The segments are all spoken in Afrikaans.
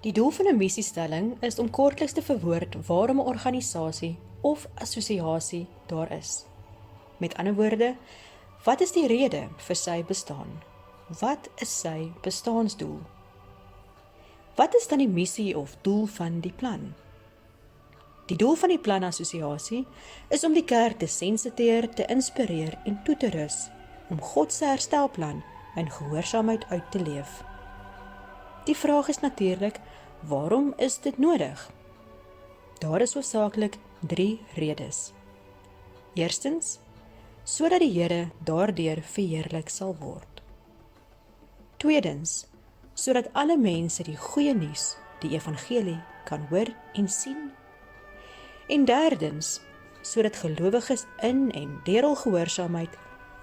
Die doel van 'n missiestelling is om kortliks te verwoord waarom 'n organisasie of assosiasie daar is. Met ander woorde, wat is die rede vir sy bestaan? Wat is sy bestaansdoel? Wat is dan die missie of doel van die plan? Die doel van die planassosiasie is om die kerk te sensiteer, te inspireer en toe te rus om God se herstelplan in gehoorsaamheid uit te leef. Die vraag is natuurlik, waarom is dit nodig? Daar is hoofsaaklik 3 redes. Eerstens, sodat die Here daardeur verheerlik sal word. Tweedens, sodat alle mense die goeie nuus, die evangelie, kan hoor en sien. En derdens, sodat gelowiges in en deur hul gehoorsaamheid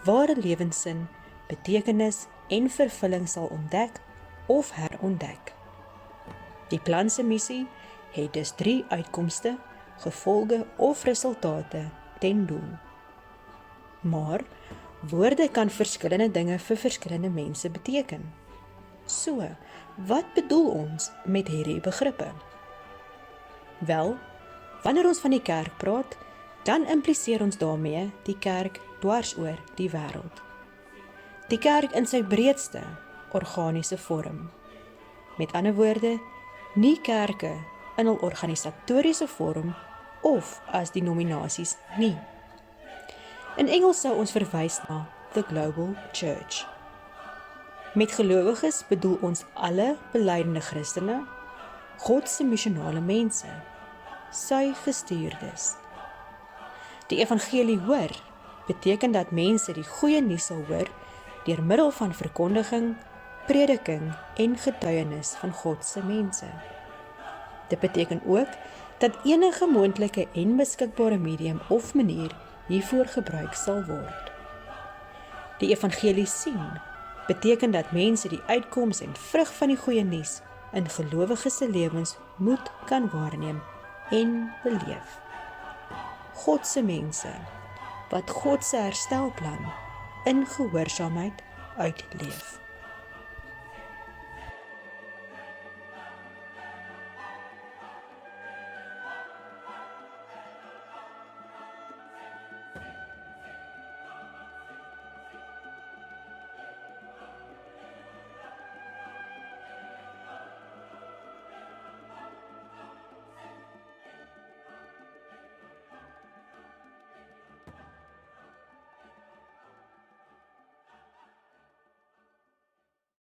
ware lewenssin, betekenis en vervulling sal ontdek of herontdek. Die plan se missie het dus 3 uitkomste, gevolge of resultate ten doel. Maar woorde kan verskillende dinge vir verskillende mense beteken. So, wat bedoel ons met hierdie begrippe? Wel, wanneer ons van die kerk praat, dan impliseer ons daarmee die kerk dwars oor die wêreld. Die kerk in sy breedste organiese vorm. Met ander woorde, nie kerke in hul organisatoriese vorm of as denominasies nie. In Engels sou ons verwys na the global church. Met gelowiges bedoel ons alle belydenende Christene, God se missionale mense, sy gestuurdes. Die evangelie hoor beteken dat mense die goeie nuus sal hoor deur middel van verkondiging, prediking en getuienis van God se mense. Dit beteken ook dat enige moontlike en beskikbare medium of manier hiervoor gebruik sal word. Die evangelie sien beteken dat mense die uitkoms en vrug van die goeie nuus in gelowiges se lewens moet kan waarneem en beleef. God se mense wat God se herstelplan in gehoorsaamheid uitleef.